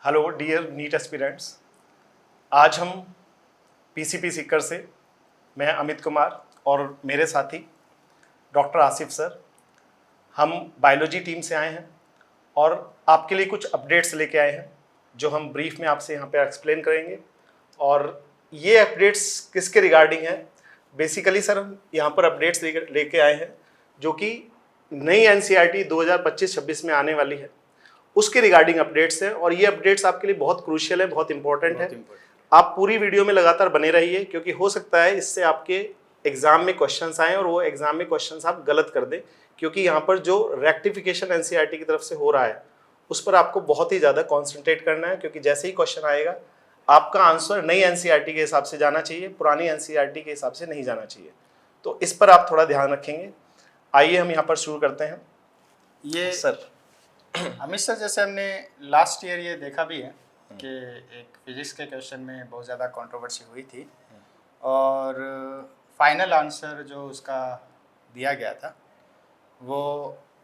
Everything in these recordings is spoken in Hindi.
हेलो डियर नीट एस्पिरेंट्स, आज हम पीसीपी सीकर से मैं अमित कुमार और मेरे साथी डॉक्टर आसिफ सर, हम बायोलॉजी टीम से आए हैं और आपके लिए कुछ अपडेट्स लेके आए हैं जो हम ब्रीफ में आपसे यहाँ पे एक्सप्लेन करेंगे। और ये अपडेट्स किसके रिगार्डिंग हैं? बेसिकली सर हम यहाँ पर अपडेट्स लेके आए हैं जो कि नई एनसीईआरटी 2025-26 में आने वाली है, उसके रिगार्डिंग अपडेट्स हैं। और ये अपडेट्स आपके लिए बहुत क्रूशियल है, बहुत इंपॉर्टेंट है। आप पूरी वीडियो में लगातार बने रहिए क्योंकि हो सकता है इससे आपके एग्जाम में क्वेश्चंस आएँ और वो एग्जाम में क्वेश्चंस आप गलत कर दें, क्योंकि यहाँ पर जो रेक्टिफिकेशन एनसीईआरटी की तरफ से हो रहा है उस पर आपको बहुत ही ज़्यादा कॉन्सेंट्रेट करना है, क्योंकि जैसे ही क्वेश्चन आएगा आपका आंसर नई एनसीईआरटी के हिसाब से जाना चाहिए, पुरानी एनसीईआरटी के हिसाब से नहीं जाना चाहिए। तो इस पर आप थोड़ा ध्यान रखेंगे। आइए हम यहाँ पर शुरू करते हैं। ये सर अमित सर, जैसे हमने लास्ट ईयर ये देखा भी है कि एक फिजिक्स के क्वेश्चन में बहुत ज़्यादा कंट्रोवर्सी हुई थी और फाइनल आंसर जो उसका दिया गया था वो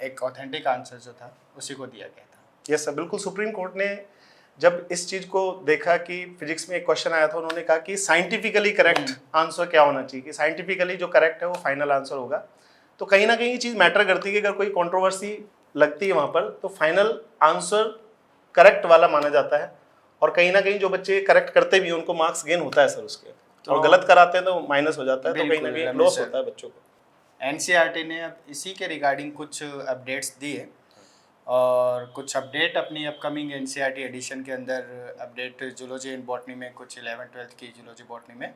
एक ऑथेंटिक आंसर जो था उसी को दिया गया था। यस सर, बिल्कुल। सुप्रीम कोर्ट ने जब इस चीज़ को देखा कि फिजिक्स में एक क्वेश्चन आया था, उन्होंने कहा कि साइंटिफिकली करेक्ट आंसर क्या होना चाहिए, कि साइंटिफिकली जो करेक्ट है वो फाइनल आंसर होगा। तो कहीं ना कहीं ये चीज़ मैटर करती है कि अगर कोई कंट्रोवर्सी लगती है वहाँ पर तो फाइनल आंसर करेक्ट वाला माना जाता है। और कहीं ना कहीं जो बच्चे करेक्ट करते भी उनको मार्क्स गेन होता है सर उसके, और गलत कराते हैं तो माइनस हो जाता है, तो कहीं ना कहीं लॉस होता है बच्चों को। एनसीईआरटी ने अब इसी के रिगार्डिंग कुछ अपडेट्स दिए और कुछ अपडेट अपनी अपकमिंग एनसीईआरटी एडिशन के अंदर अपडेट जूलॉजी एंड बॉटनी में, कुछ 11th-12th की जूलॉजी बॉटनी में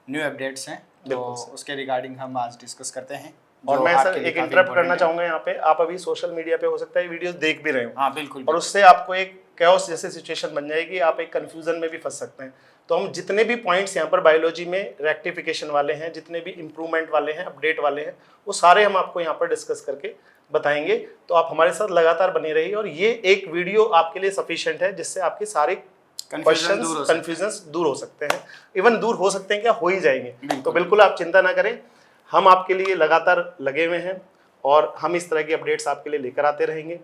न्यू अपडेट्स हैं, तो उसके रिगार्डिंग हम आज डिस्कस करते हैं। और मैं सर एक इंटरप्ट करना चाहूँगा यहाँ पे। आप अभी सोशल मीडिया पे हो सकता है वीडियोस देख भी रहे हो। हाँ बिल्कुल। और उससे आपको एक कैओस जैसे सिचुएशन बन जाएगी, आप एक कंफ्यूजन में भी फंस सकते हैं। तो हम जितने भी पॉइंट्स यहाँ पर बायोलॉजी में रेक्टिफिकेशन वाले हैं, जितने भी इम्प्रूवमेंट वाले हैं, अपडेट वाले हैं, वो सारे हम आपको यहाँ पर डिस्कस करके बताएंगे। तो आप हमारे साथ लगातार बने रहिए और ये एक वीडियो आपके लिए सफिशिएंट है जिससे आपके सारे कन्फ्यूजन्स दूर हो सकते हैं। इवन दूर हो सकते हैं क्या, हो ही जाएंगे। तो बिल्कुल आप चिंता ना करें, हम आपके लिए लगातार लगे हुए हैं और हम इस तरह की अपडेट्स आपके लिए लेकर आते रहेंगे।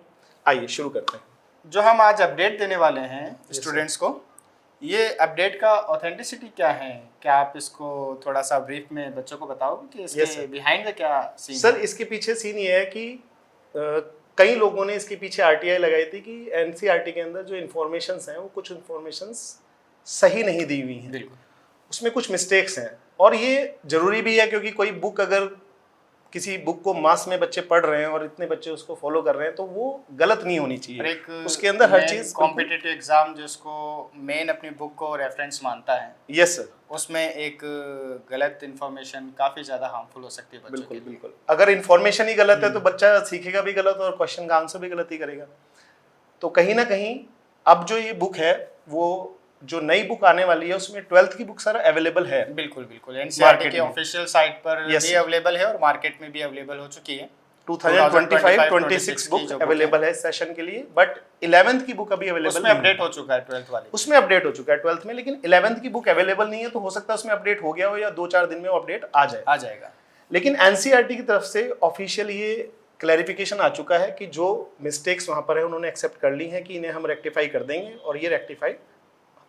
आइए शुरू करते हैं। जो हम आज अपडेट देने वाले हैं स्टूडेंट्स को, ये अपडेट का ऑथेंटिसिटी क्या है? क्या आप इसको थोड़ा सा ब्रीफ में बच्चों को बताओ कि इसके बिहाइंड द क्या सीन सर है? इसके पीछे सीन ये है कि कई लोगों ने इसके पीछे आरटीआई लगाई थी कि एनसीईआरटी के अंदर जो इन्फॉर्मेशंस हैं वो कुछ इन्फॉर्मेशंस सही नहीं दी हुई हैं, उसमें कुछ मिस्टेक्स हैं। और ये जरूरी भी है क्योंकि कोई बुक, अगर किसी बुक को मास में बच्चे पढ़ रहे हैं और इतने बच्चे उसको फॉलो कर रहे हैं तो वो गलत नहीं होनी चाहिए। उसके अंदर हर चीज, कॉम्पिटिटिव एग्जाम जिसको मेन अपनी बुक को रेफरेंस मानता है, यस सर, उसमें एक गलत इन्फॉर्मेशन काफी ज्यादा हार्मफुल हो सकती है बच्चों के लिए। बिल्कुल। अगर इन्फॉर्मेशन ही गलत है तो बच्चा सीखेगा भी गलत और क्वेश्चन का आंसर भी गलत ही करेगा। तो कहीं ना कहीं अब जो ये बुक है, वो जो नई बुक आने वाली है उसमें 12th की बुक सर अवेलेबल है। बिल्कुल बिल्कुल, एनसीईआरटी के ऑफिशियल साइट पर भी अवेलेबल है और मार्केट में भी अवेलेबल हो चुकी है। 2025-26 बुक अवेलेबल है इस सेशन के लिए, बट 11th की बुक अभी अवेलेबल उसमें अपडेट हो चुका है 12th वाली, उसमें अपडेट हो चुका है 12th में, लेकिन 11th की बुक अवेलेबल नहीं है। तो हो सकता है उसमें अपडेट हो गया हो या 2-4 दिन में वो अपडेट आ जाएगा। लेकिन एनसीईआरटी की तरफ से ऑफिशियल ये क्लैरिफिकेशन आ चुका है कि जो मिस्टेक्स वहाँ पर है उन्होंने एक्सेप्ट कर ली हैं कि इन्हें हम रेक्टिफाई कर देंगे और ये रेक्टिफाई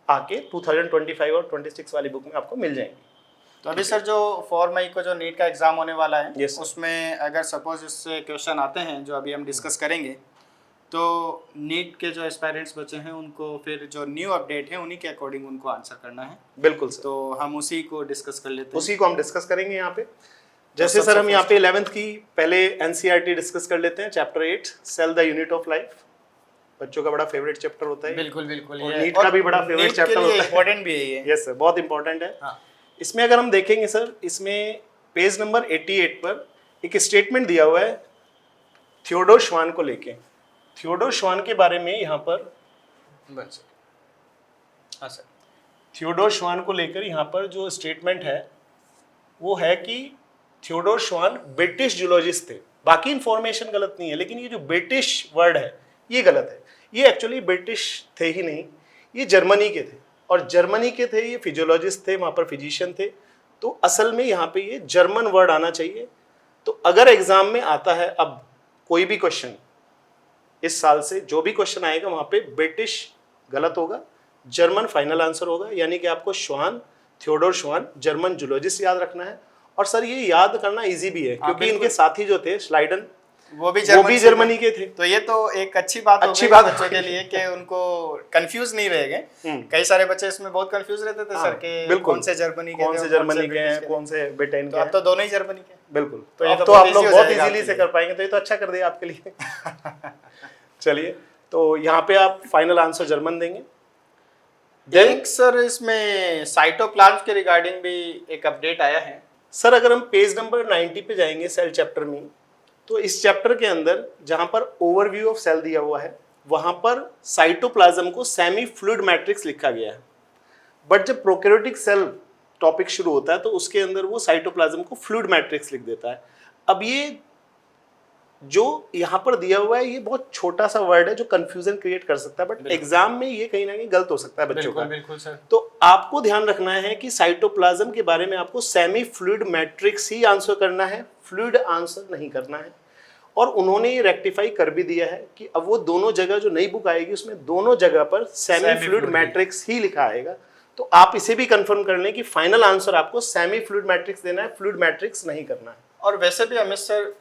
आके 2025 और 26 वाली बुक में आपको मिल जाएंगी। तो अभी सर जो 4 मई को जो नीट का एग्जाम होने वाला है, उसमें अगर सपोज इससे क्वेश्चन आते हैं जो अभी हम डिस्कस करेंगे, तो नीट के जो एस्पायरेंट्स बचे हैं उनको फिर जो न्यू अपडेट है उन्हीं के अकॉर्डिंग उनको आंसर करना है। बिल्कुल सर। तो हम उसी को डिस्कस कर लेते हैं। उसी को हम डिस्कस करेंगे यहाँ पे। जैसे सर हम यहाँ पे 11th की पहले एनसीईआरटी डिस्कस कर लेते हैं। Chapter 8 cell the unit of life, बच्चों का बड़ा फेवरेट चैप्टर होता है। बिल्कुल बिल्कुल, और नीट का भी बड़ा फेवरेट चैप्टर होता है, इंपॉर्टेंट भी है ये। यस सर, बहुत इंपॉर्टेंट है। हाँ। इसमें अगर हम देखेंगे सर, इसमें पेज नंबर 88 पर एक स्टेटमेंट दिया हुआ है थियोडोर श्वान को लेके। थियोडोर श्वान के बारे में यहाँ पर, हाँ सर, थियोडोर श्वान को लेकर यहाँ पर जो स्टेटमेंट है वो है कि थियोडोर श्वान ब्रिटिश जूलॉजिस्ट थे। बाकी इंफॉर्मेशन गलत नहीं है, लेकिन ये जो ब्रिटिश वर्ड है ये गलत है। ये एक्चुअली ब्रिटिश थे ही नहीं, ये जर्मनी के थे, और जर्मनी के थे ये, फिजियोलॉजिस्ट थे, वहाँ पर फिजिशियन थे। तो असल में यहाँ पे ये जर्मन वर्ड आना चाहिए। तो अगर एग्जाम में आता है अब कोई भी क्वेश्चन, इस साल से जो भी क्वेश्चन आएगा वहाँ पे ब्रिटिश गलत होगा। जर्मन फाइनल आंसर होगा, यानी कि आपको श्वान, थियोडोर श्वान, जर्मन जूलॉजिस्ट याद रखना है। और सर ये याद करना इजी भी है क्योंकि इनके साथी जो थे स्लाइडन, वो भी जर्मनी के थे। तो ये तो एक अच्छी बात हो गई बच्चों के लिए कि उनको कंफ्यूज नहीं रह गए। कई सारे बच्चे इसमें बहुत कंफ्यूज रहते थे सर के कौन से जर्मनी के हैं, कौन से ब्रिटेन के हैं। अब तो दोनों ही जर्मनी के। बिल्कुल, तो ये तो आप लोग बहुत इजीली से कर पाएंगे, तो ये तो अच्छा कर दिया आपके लिए। चलिए, तो यहाँ पे आप फाइनल आंसर जर्मन देंगे। एक सर इसमें साइटोप्लाज्म के रिगार्डिंग भी एक अपडेट आया है। सर अगर हम पेज नंबर 90 पे जाएंगे सेल चैप्टर में, तो इस चैप्टर के अंदर जहां पर ओवरव्यू ऑफ सेल दिया हुआ है वहां पर साइटोप्लाज्म को सेमी फ्लूइड मैट्रिक्स लिखा गया है। बट जब प्रोकैरियोटिक सेल टॉपिक शुरू होता है तो उसके अंदर वो साइटोप्लाज्म को फ्लूइड मैट्रिक्स लिख देता है। अब ये जो यहाँ पर दिया हुआ है ये बहुत छोटा सा वर्ड है जो कंफ्यूजन क्रिएट कर सकता है, बट एग्जाम में ये कहीं ना कहीं गलत हो सकता है बच्चों का। बिल्कुल सर। तो आपको ध्यान रखना है कि साइटोप्लाज्म के बारे में आपको सेमी फ्लूइड मैट्रिक्स ही आंसर करना है, फ्लूइड आंसर नहीं करना है। और उन्होंने ये रेक्टिफाई कर भी दिया है कि अब वो दोनों जगह जो नई बुक आएगी उसमें दोनों जगह पर सेमी फ्लूइड मैट्रिक्स ही लिखा आएगा। तो आप इसे भी कंफर्म कर लें कि फाइनल आंसर आपको सेमी फ्लूइड मैट्रिक्स देना है, फ्लूइड मैट्रिक्स नहीं करना है। और वैसे भी अमित सर,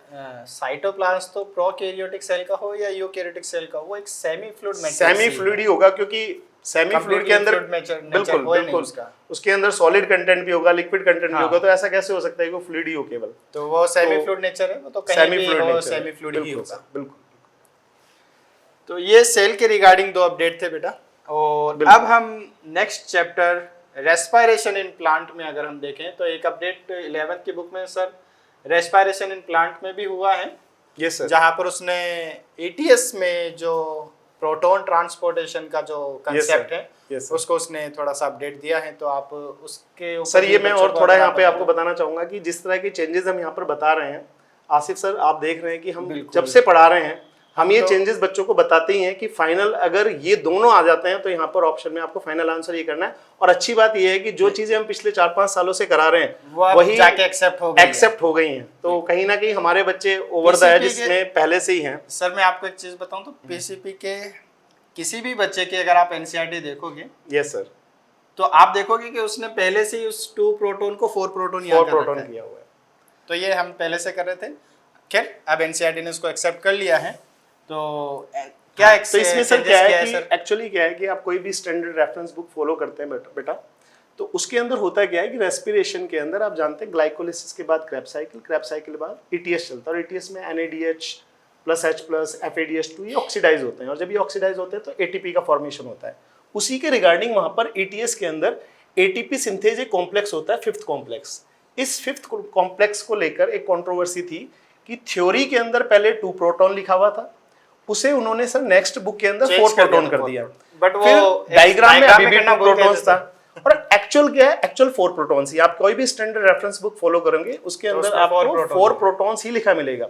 साइटोप्लाज्म तो प्रोकैरियोटिक सेल का हो या यूकैरियोटिक सेल का हो, वो एक semi fluid matrix, semi fluid ही होगा क्योंकि सेमी फ्लूइड के अंदर बिल्कुल उसके अंदर सॉलिड कंटेंट भी होगा, लिक्विड कंटेंट भी होगा। तो ऐसा कैसे हो सकता है कि वो फ्लूइड ही हो केवल? तो वो सेमी फ्लूइड नेचर है, वो तो कहीं भी हो सेमी फ्लूइड ही होगा। बिल्कुल। तो ये सेल के रिगार्डिंग दो अपडेट थे बेटा। और अब हम next chapter respiration in plant में अगर हम देखें तो एक अपडेट 11th की बुक में सर रेस्पिरेशन इन प्लांट में भी हुआ है। Yes sir. जहां पर उसने एटीएस में जो प्रोटॉन ट्रांसपोर्टेशन का जो कंसेप्ट है उसको उसने थोड़ा सा अपडेट दिया है। तो आप उसके सर ये मैं और थोड़ा यहाँ पे आपको बताना चाहूंगा कि जिस तरह के चेंजेस हम यहाँ पर बता रहे हैं, आसिफ सर आप देख रहे हैं कि हम जब से पढ़ा रहे हैं हम ये चेंजेस बच्चों को बताते ही हैं कि फाइनल अगर ये दोनों आ जाते हैं तो यहाँ पर ऑप्शन में आपको फाइनल आंसर ये करना है। और अच्छी बात ये है कि जो चीजें हम पिछले 4-5 सालों से करा रहे हैं वही जाके एक्सेप्ट हो गई हैं। तो कहीं ना कहीं हमारे बच्चे ओवर द एज इसमें पहले से ही हैं। सर मैं आपको एक चीज बताऊं तो पीसीपी के किसी भी बच्चे की अगर आप एनसीईआरटी देखोगे, यस सर, तो आप देखोगे कि उसने पहले से ही उस 2 प्रोटॉन को 4 प्रोटॉन किया हुआ है। तो ये हम पहले से कर रहे थे। खैर अब एनसीईआरटी ने उसको एक्सेप्ट कर लिया है। तो क्या तो इसमें सर क्या है कि एक्चुअली क्या है कि आप कोई भी स्टैंडर्ड रेफरेंस बुक फॉलो करते हैं बेटा, तो उसके अंदर होता क्या है कि रेस्पिरेशन के अंदर आप जानते हैं ग्लाइकोलिसिस के बाद क्रैब साइकिल के बाद ईटीएस चलता है। और ईटीएस में NADH + H + FADH2 ये ऑक्सीडाइज होते हैं। और जब ये ऑक्सीडाइज होते हैं तो एटीपी का फॉर्मेशन होता है। उसी के रिगार्डिंग वहां पर ईटीएस के अंदर एटीपी सिंथेज एक कॉम्प्लेक्स होता है, 5th कॉम्प्लेक्स। इस 5th कॉम्प्लेक्स को लेकर एक कंट्रोवर्सी थी कि थ्योरी के अंदर पहले 2 प्रोटॉन लिखा हुआ था, उसे उन्होंने सर नेक्स्ट बुक के अंदर 4 प्रोटॉन कर दिया। बट वो डायग्राम में अभी भी 2 प्रोटॉन्स था और एक्चुअल क्या है, एक्चुअल 4 प्रोटॉन्स ही। आप कोई भी स्टैंडर्ड रेफरेंस बुक फॉलो करेंगे उसके अंदर आपको 4 प्रोटॉन्स ही लिखा मिलेगा।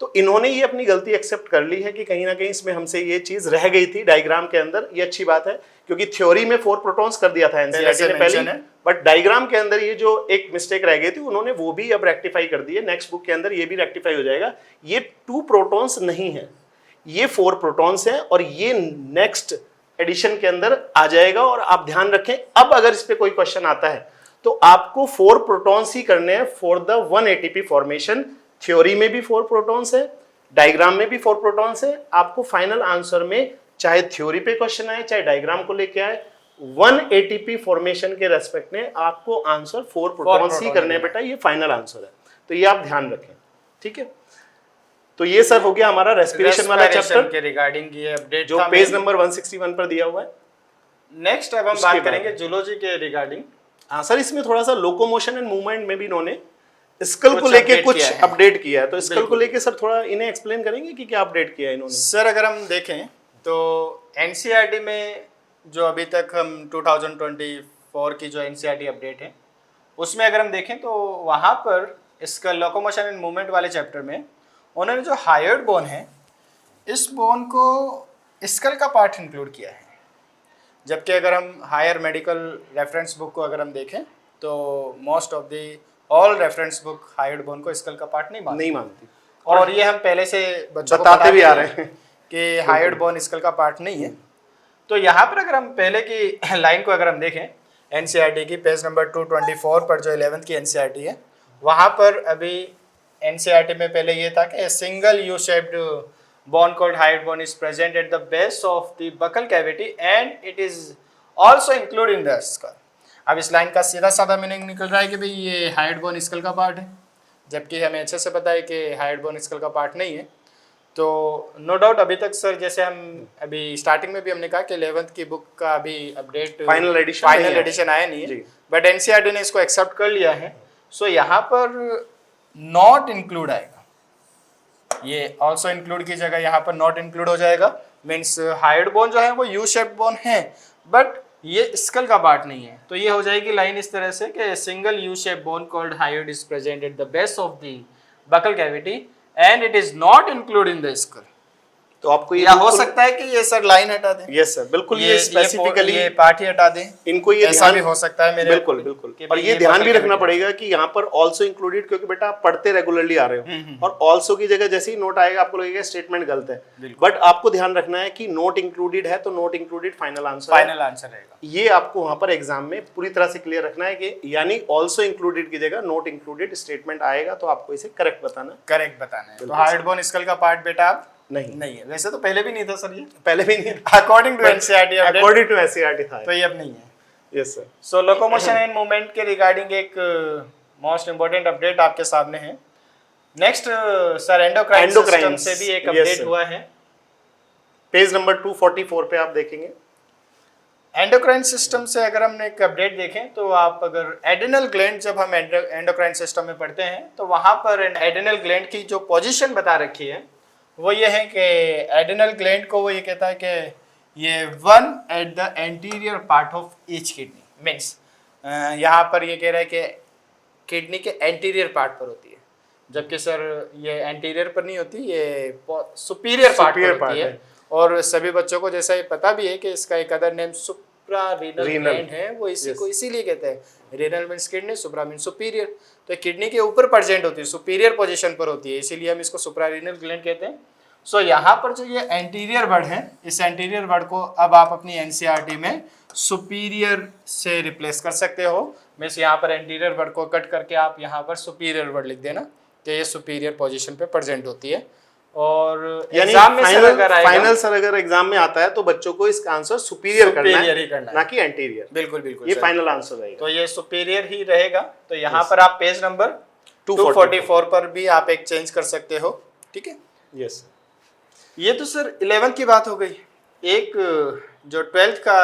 तो इन्होंने ये अपनी गलती एक्सेप्ट कर ली है कि कहीं ना कहीं इसमें हमसे ये चीज रह गई थी डायग्राम के अंदर। ये अच्छी बात है क्योंकि थ्योरी में 4 प्रोटॉन्स कर दिया था एनसीईआरटी ने पहले, बट डायग्राम के अंदर ये जो एक मिस्टेक रह गई थी उन्होंने वो भी अब रेक्टिफाई कर दी है। नेक्स्ट बुक के अंदर ये भी रेक्टिफाई हो जाएगा। ये 2 प्रोटॉन्स नहीं है, ये 4 प्रोटॉन्स हैं और ये नेक्स्ट एडिशन के अंदर आ जाएगा। और आप ध्यान रखें अब अगर इस पे कोई क्वेश्चन आता है तो आपको 4 प्रोटॉन्स ही करने हैं for the 1 ATP formation. Theory में भी 4 प्रोटॉन्स है, डायग्राम में भी 4 प्रोटॉन्स है। आपको फाइनल आंसर में चाहे थ्योरी पे क्वेश्चन आए चाहे डायग्राम को लेके आए, 1 ATP फॉर्मेशन के रेस्पेक्ट में आपको आंसर 4 प्रोटॉन्स ही करने हैं बेटा। ये फाइनल आंसर है, तो ये आप ध्यान रखें, ठीक है। तो ये सर हो गया हमारा रेस्पिरेशन वाला चैप्टर के रिगार्डिंग ये अपडेट जो पेज नंबर 161 पर दिया हुआ है। नेक्स्ट अब हम बात करेंगे जूलॉजी के रिगार्डिंग। हाँ सर, इसमें थोड़ा सा लोकोमोशन एंड मूवमेंट में भी इन्होंने स्कल को लेके कुछ अपडेट किया है। तो स्कल को लेके सर थोड़ा इन्हें एक्सप्लेन करेंगे कि क्या अपडेट किया है इन्होंने। सर अगर हम देखें तो एनसीईआरटी में जो अभी तक हम 2024 की जो एनसीईआरटी अपडेट है उसमें अगर हम देखें तो वहाँ पर इसका लोकोमोशन एंड मूवमेंट वाले चैप्टर में उन्होंने जो हायर्ड बोन है इस बोन को स्कल का पार्ट इंक्लूड किया है। जबकि अगर हम हायर मेडिकल रेफरेंस बुक को अगर हम देखें तो most of the all reference book hired bone को स्कल का पार्ट नहीं मानती। और ये हम पहले से बच्चों को बताते भी आ रहे हैं कि हायर्ड बोन स्कल का पार्ट नहीं है। तो यहाँ पर अगर हम पहले की लाइन को अगर हम देखें एनसीईआरटी की पेज नंबर 224 पर जो 11th की एनसीईआरटी है, वहाँ पर अभी एनसीईआरटी में पहले ये था कि single U shaped bone called hyoid bone is present at the base of the buccal cavity and it is also included in the skull. अब इस लाइन का सीधा साधा मीनिंग निकल रहा है कि भाई ये हाइड बोन स्कल का पार्ट है, जबकि हमें अच्छे से पता है कि हाइड बोन स्कल का पार्ट नहीं है। तो नो डाउट अभी तक सर, जैसे हम अभी स्टार्टिंग में भी हमने कहा कि 11th की बुक का अभी अपडेट फाइनल एडिशन आया नहीं है, बट एनसीईआरटी ने इसको एक्सेप्ट कर लिया है। सो यहाँ पर नॉट इंक्लूड आएगा, ये ऑल्सो इंक्लूड की जगह यहाँ पर नॉट इंक्लूड हो जाएगा। मीन्स हाइड बोन जो है वो यू शेप्ड बोन है, बट ये स्कल का पार्ट नहीं है। तो ये हो जाएगी लाइन इस तरह से कि single U shaped bone called hyoid is present at the base of the buccal cavity and it is not include in the skull. तो आपको ये हो सकता है कि ये सर लाइन हटा दें। यस सर, बिल्कुल ये स्पेसिफिकली ये पार्ट ही हटा दें, इनको ये ऐसा भी हो सकता है मेरे। बिल्कुल बिल्कुल, और ये ध्यान भी रखना पड़ेगा कि यहाँ पर ऑल्सो इंक्लूडेड, क्योंकि बेटा आप पढ़ते रेगुलरली आ रहे हो और ऑल्सो की जगह जैसे ही नोट आएगा आपको लगेगा स्टेटमेंट गलत है, बट आपको ध्यान रखना है कि नोट इंक्लूडेड है तो नोट इंक्लूडेड फाइनल आंसर रहेगा। ये आपको वहां पर एग्जाम में पूरी तरह से क्लियर रखना है कि यानी ऑल्सो इंक्लूडेड की जगह नोट इंक्लूडेड स्टेटमेंट आएगा तो आपको इसे करेक्ट बताना है। तो हाइड बोन स्कल का पार्ट बेटा आप नहीं है, वैसे तो पहले भी नहीं था सर, ये पहले भी नहीं था, अकॉर्डिंग टू एनसीईआरटी था, तो ये अब नहीं है। Yes sir. So locomotion and movement के रिगार्डिंग एक मोस्ट इंपोर्टेंट अपडेट आपके सामने है। नेक्स्ट सर एंडोक्राइन सिस्टम से भी एक अपडेट हुआ है, पेज नंबर 244 पे आप देखेंगे। एंडोक्राइन सिस्टम से अगर हमने एक अपडेट देखें तो आप अगर एड्रिनल ग्लैंड, जब हम एंडोक्राइन सिस्टम में पढ़ते हैं तो वहाँ पर एड्रिनल ग्लैंड की जो पोजीशन बता रखी है वो ये है कि एड्रिनल ग्लैंड को वो ये कहता है कि ये one at the anterior part of each kidney. Means यहाँ पर ये कह रहा है कि किडनी के एंटीरियर पार्ट पर होती है, जबकि सर ये एंटीरियर पर नहीं होती, ये सुपीरियर पार्ट पर होती है। और सभी बच्चों को जैसा ये पता भी है कि इसका एक अदर नेम सुप्रारीनल ग्लैंड है, वो इसी को इसीलिए कहते हैं। रीनल मीन्स किडनी, सुप्रा मीन्स सुपीरियर, तो किडनी के ऊपर प्रेजेंट होती है, सुपीरियर पोजीशन पर होती है, इसीलिए हम इसको सुप्रारीनल ग्लैंड कहते हैं। सो यहाँ पर जो ये एंटीरियर वर्ड है, इस एंटीरियर वर्ड को अब आप अपनी एनसीईआरटी में सुपीरियर से रिप्लेस कर सकते हो। मीन्स यहाँ पर एंटीरियर वर्ड को कट करके आप यहाँ पर सुपीरियर वर्ड लिख देना कि ये सुपीरियर पोजीशन पे प्रेजेंट होती है। और एग्जाम में फाइनल सर अगर एग्जाम में आता है तो बच्चों को इसका आंसर सुपीरियर करना है, ना कि एंटीरियर। बिल्कुल ये फाइनल आंसर रहेगा, तो ये सुपीरियर ही रहेगा। तो यहाँ पर आप पेज नंबर 244 पर भी आप एक चेंज कर सकते हो, ठीक है। यस, ये तो सर 11th की बात हो गई। एक जो 12th का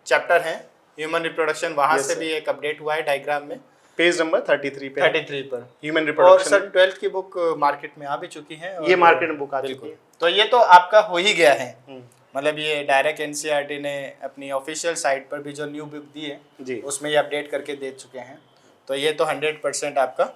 चैप्टर है ह्यूमन रिप्रोडक्शन, वहां से भी एक अपडेट हुआ है डायग्राम में, पेज नंबर 33 पे, 33 पर ह्यूमन रिप्रोडक्शन। और सर 12th की बुक मार्केट में आ भी चुकी है, ये मार्केट में बुक आ चुकी है, तो ये तो आपका हो ही गया है। मतलब ये डायरेक्ट एनसीईआरटी ने अपनी ऑफिशियल साइट पर भी जो न्यू बुक दी है उसमें ये अपडेट करके दे चुके हैं। तो ये तो 100% आपका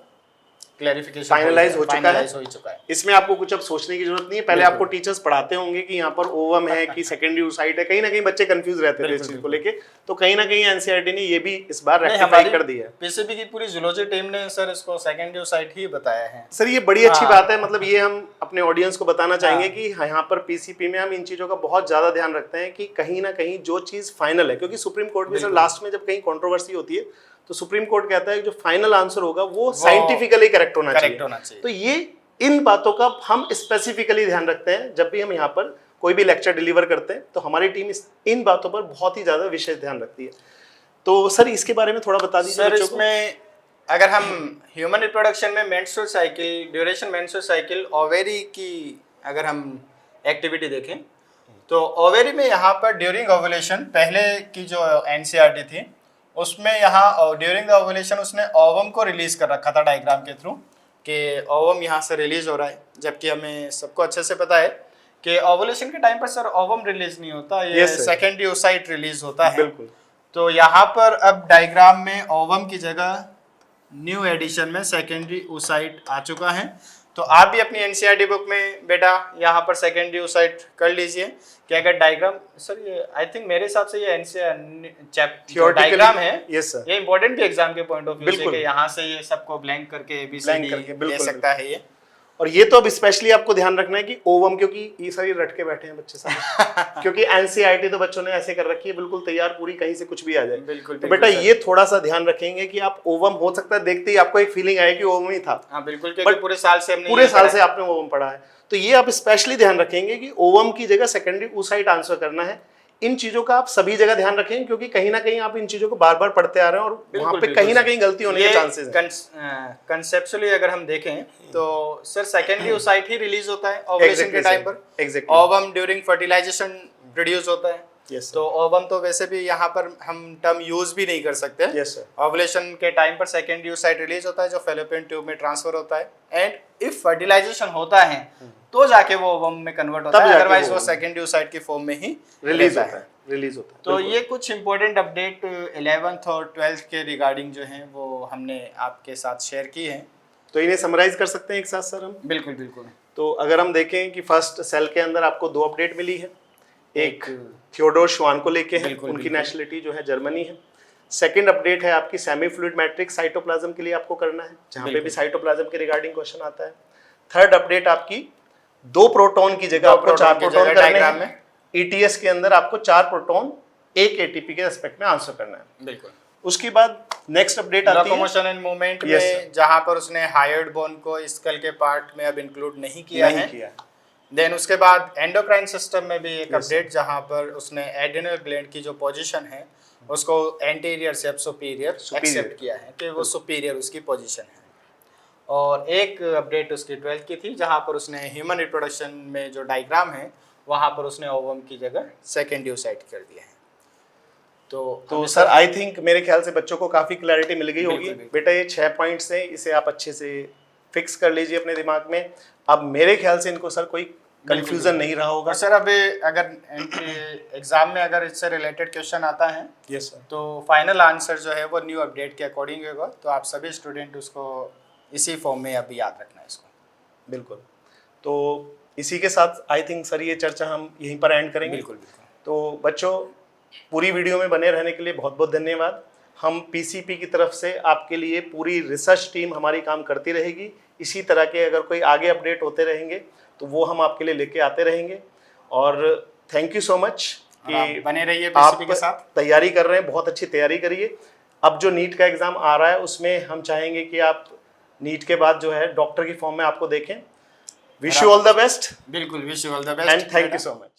क्लैरिफिकेशन फाइनलाइज हो चुका है। इसमें आपको कुछ अब सोचने की जरूरत नहीं है। पहले आपको टीचर्स पढ़ाते होंगे कि यहाँ पर ओवम है कि सेकेंडरी oocyte है, कहीं ना कहीं बच्चे कंफ्यूज रहते थे इस चीज को लेके, तो कहीं ना कहीं एनसीईआरटी ने ये भी इस बार रेक्टिफाई कर दिया है। पीसीबी की पूरी जूलॉजी टीम ने सर इसको सेकेंडरी oocyte ही बताया है। सर ये बड़ी अच्छी बात है, मतलब ये हम अपने ऑडियंस को बताना चाहेंगे कि यहाँ पर पीसीपी में हम इन चीजों का बहुत ज्यादा ध्यान रखते हैं कि कहीं ना कहीं जो चीज फाइनल है, क्योंकि सुप्रीम कोर्ट में सर लास्ट में जब कहीं कंट्रोवर्सी होती है तो सुप्रीम कोर्ट कहता है कि जो फाइनल आंसर होगा वो साइंटिफिकली करेक्ट होना चाहिए। तो ये इन बातों का हम स्पेसिफिकली ध्यान रखते हैं जब भी हम यहाँ पर कोई भी लेक्चर डिलीवर करते हैं, तो हमारी टीम इन बातों पर बहुत ही ज्यादा विशेष ध्यान रखती है। तो सर इसके बारे में थोड़ा बता दीजिए। सर इसमें अगर हम ह्यूमन रिप्रोडक्शन में menstrual cycle, duration menstrual cycle, ovary की अगर हम एक्टिविटी देखें तो ओवेरी में यहाँ पर ड्यूरिंग ओवुलेशन, पहले की जो एनसीईआरटी थी उसमें यहाँ ड्यूरिंग द ओवुलेशन उसने ओवम को रिलीज कर रखा था डायग्राम के थ्रू कि ओवम यहाँ से रिलीज हो रहा है, जबकि हमें सबको अच्छे से पता है कि ओवुलेशन के टाइम पर सर ओवम रिलीज नहीं होता, ये सेकेंडरी oocyte रिलीज होता है। बिल्कुल। तो यहाँ पर अब डायग्राम में ओवम की जगह न्यू एडिशन में सेकेंडरी oocyte आ चुका है। तो आप भी अपनी एनसीईआरटी बुक में बेटा यहाँ पर सेकेंडरी oocyte कर लीजिए कि अगर डायग्राम, सर ये आई थिंक मेरे हिसाब से ये एनसीईआरटी डायग्राम है, ये इंपॉर्टेंट भी एग्जाम के पॉइंट ऑफ व्यू से कि यहाँ से ये सबको ब्लैंक करके एबीसीडी ले सकता है ये। और ये तो अब स्पेशली आपको ध्यान रखना है कि ओवम, क्योंकि ये सारी रट के बैठे हैं बच्चे सारे क्योंकि एनसीईआरटी तो बच्चों ने ऐसे कर रखी है बिल्कुल तैयार पूरी, कहीं से कुछ भी आ जाए। बिल्कुल, तो बेटा ये थोड़ा सा ध्यान रखेंगे कि आप ओवम, हो सकता है देखते ही आपको एक फीलिंग आए कि ओवम ही था। हाँ बिल्कुल, क्योंकि पूरे साल से आपने ओवम पढ़ा है, तो ये आप स्पेशली ध्यान रखेंगे कि ओवम की जगह सेकेंडरी ऊसाइट आंसर करना है। इन चीजों का आप सभी जगह ध्यान रखें, क्योंकि कहीं ना कहीं आप इन चीजों को बार बार पढ़ते आ रहे हैं और वहां पे कहीं ना कहीं गलती होने के चांसेस हैं। कंसेप्चुअली अगर हम देखें तो सर सेकेंडरी oocyte ही रिलीज होता है ओवुलेशन के टाइम पर। Exactly. Ovum during fertilization produce होता है। Yes, तो ओवम तो वैसे भी यहाँ पर हम टर्म यूज भी नहीं कर सकते। Yes, sir. ओवुलेशन के टाइम पर सेकेंडरी oocyte रिलीज होता है जो फेलोपियन ट्यूब में ट्रांसफर होता है, एंड इफ फर्टिलाइजेशन होता है तो जाके वो ओवम में कन्वर्ट होता है, अदरवाइज वो सेकेंडरी oocyte की फॉर्म में ही रिलीज होता है। तो ये कुछ इंपॉर्टेंट अपडेट 11th और 12th के रिगार्डिंग जो हैं वो हमने आपके साथ शेयर की हैं। तो इन्हें समराइज कर सकते हैं एक साथ सर हम? बिल्कुल बिल्कुल। तो अगर हम देखें कि फर्स्ट सेल के अंदर आपको 2 अपडेट मिली है। एक थियोडोर श्वान को लेके है, उनकी नेशनलिटी जो है जर्मनी है। सेकंड अपडेट है आपकी सेमी फ्लूइड मैट्रिक्स साइटोप्लाज्म के लिए आपको करना है, जहाँ पे भी साइटोप्लाज्म के रिगार्डिंग क्वेश्चन आता है। थर्ड अपडेट आपकी 2 प्रोटॉन की जगह आपको 4 प्रोटॉन करने हैं। ईटीएस के अंदर आपको 4 प्रोटॉन 1 एटीपी के रेस्पेक्ट में आंसर करना है। बिल्कुल। उसके बाद नेक्स्ट अपडेट आती है लोकोमोशन एंड मूवमेंट में, जहां पर उसने हायर्ड बोन को स्कल के पार्ट में अब इंक्लूड नहीं किया है। देन उसके बाद एंडोक्राइन सिस्टम में भी एक अपडेट, जहां पर उसने एड्रिनल ग्लैंड की जो पोजीशन है उसको एंटीरियर से अब सुपीरियर एक्सेप्ट किया है कि वो सुपीरियर उसकी पोजीशन है। और एक अपडेट उसकी 12th की थी, जहां पर उसने ह्यूमन रिप्रोडक्शन में जो डायग्राम है वहां पर उसने ओवम की जगह सेकेंडरी oocyte कर दिया है। तो सर आई थिंक मेरे ख्याल से बच्चों को काफ़ी क्लैरिटी मिल गई होगी। बेटा ये 6 पॉइंट्स हैं, इसे आप अच्छे से फिक्स कर लीजिए अपने दिमाग में। अब मेरे ख्याल से इनको सर कोई कंफ्यूजन नहीं रहा होगा। सर अभी अगर एग्जाम में अगर इससे रिलेटेड क्वेश्चन आता है यस सर, तो फाइनल आंसर जो है वो न्यू अपडेट के अकॉर्डिंग होगा। तो आप सभी स्टूडेंट उसको इसी फॉर्म में अभी याद रखना है इसको। बिल्कुल। तो इसी के साथ आई थिंक सर ये चर्चा हम यहीं पर एंड करेंगे। बिल्कुल। तो बच्चों पूरी वीडियो में बने रहने के लिए बहुत बहुत धन्यवाद। हम पीसीपी की तरफ से आपके लिए पूरी रिसर्च टीम हमारी काम करती रहेगी। इसी तरह के अगर कोई आगे अपडेट होते रहेंगे तो वो हम आपके लिए लेके आते रहेंगे। और थैंक यू सो मच कि बने रहिए आप के साथ। तैयारी कर रहे हैं, बहुत अच्छी तैयारी करिए। अब जो नीट का एग्ज़ाम आ रहा है उसमें हम चाहेंगे कि आप नीट के बाद जो है डॉक्टर की फॉर्म में आपको देखें। Wish you all the best. बिल्कुल, wish you all the best and thank you so much.